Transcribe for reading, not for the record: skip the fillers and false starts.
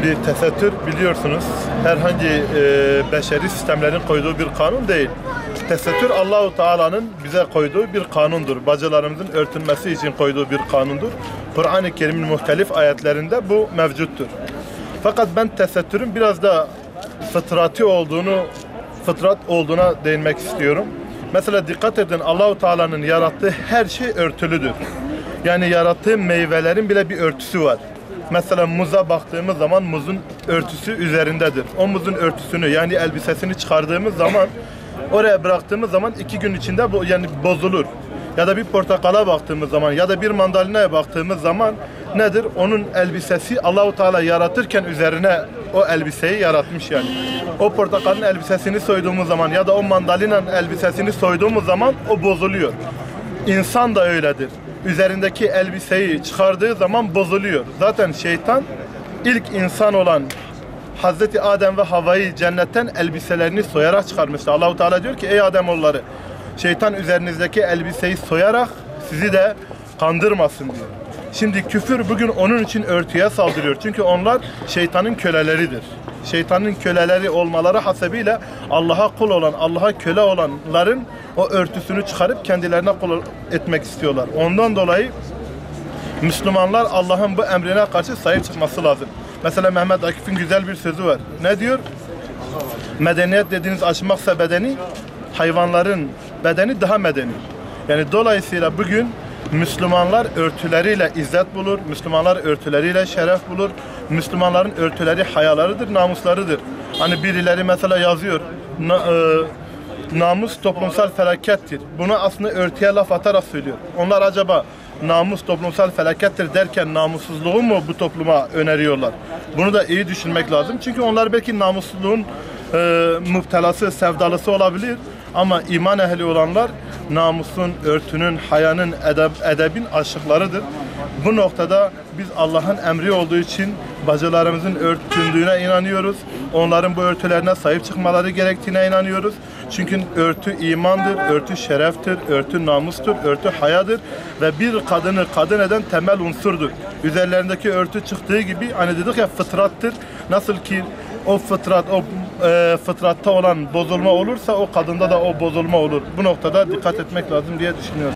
Şimdi tesettür biliyorsunuz herhangi beşeri sistemlerin koyduğu bir kanun değil. Tesettür Allahu Teala'nın bize koyduğu bir kanundur. Bacılarımızın örtünmesi için koyduğu bir kanundur. Kur'an-ı Kerim'in muhtelif ayetlerinde bu mevcuttur. Fakat ben tesettürün biraz da fıtrat olduğuna değinmek istiyorum. Mesela dikkat edin, Allahu Teala'nın yarattığı her şey örtülüdür. Yani yarattığı meyvelerin bile bir örtüsü var. Mesela muza baktığımız zaman muzun örtüsü üzerindedir. O muzun örtüsünü yani elbisesini çıkardığımız zaman oraya bıraktığımız zaman 2 gün içinde bu yani bozulur. Ya da bir portakala baktığımız zaman ya da bir mandalinaya baktığımız zaman nedir? Onun elbisesi Allahu Teala yaratırken üzerine o elbiseyi yaratmış yani. O portakalın elbisesini soyduğumuz zaman ya da o mandalinanın elbisesini soyduğumuz zaman o bozuluyor. İnsan da öyledir. Üzerindeki elbiseyi çıkardığı zaman bozuluyor. Zaten şeytan ilk insan olan Hazreti Adem ve Havva'yı cennetten elbiselerini soyarak çıkarmıştı. Allahu Teala diyor ki ey Ademoğulları, şeytan üzerinizdeki elbiseyi soyarak sizi de kandırmasın diyor. Şimdi küfür bugün onun için örtüye saldırıyor. Çünkü onlar şeytanın köleleridir. Şeytanın köleleri olmaları hasebiyle Allah'a kul olan, Allah'a köle olanların o örtüsünü çıkarıp kendilerine kul etmek istiyorlar. Ondan dolayı Müslümanlar Allah'ın bu emrine karşı sahip çıkması lazım. Mesela Mehmet Akif'in güzel bir sözü var. Ne diyor? Medeniyet dediğiniz aşmaksa bedeni, hayvanların bedeni daha medeni. Yani dolayısıyla bugün Müslümanlar örtüleriyle izzet bulur, Müslümanlar örtüleriyle şeref bulur, Müslümanların örtüleri hayalarıdır, namuslarıdır. Hani birileri mesela yazıyor, namus toplumsal felakettir. Bunu aslında örtüye laf atarak söylüyor. Onlar acaba namus toplumsal felakettir derken namussuzluğu mu bu topluma öneriyorlar? Bunu da iyi düşünmek lazım. Çünkü onlar belki namussuzluğun müptelası, sevdalısı olabilir. Ama iman ehli olanlar namusun, örtünün, hayanın, edebin aşıklarıdır. Bu noktada biz Allah'ın emri olduğu için bacılarımızın örtündüğüne inanıyoruz. Onların bu örtülerine sahip çıkmaları gerektiğine inanıyoruz. Çünkü örtü imandır, örtü şereftir, örtü namustur, örtü hayadır ve bir kadını kadın eden temel unsurdur. Üzerlerindeki örtü çıktığı gibi hani dedik ya fıtrattır. Nasıl ki o fıtrat, fıtratta olan bozulma olursa o kadında da o bozulma olur. Bu noktada dikkat etmek lazım diye düşünüyorum.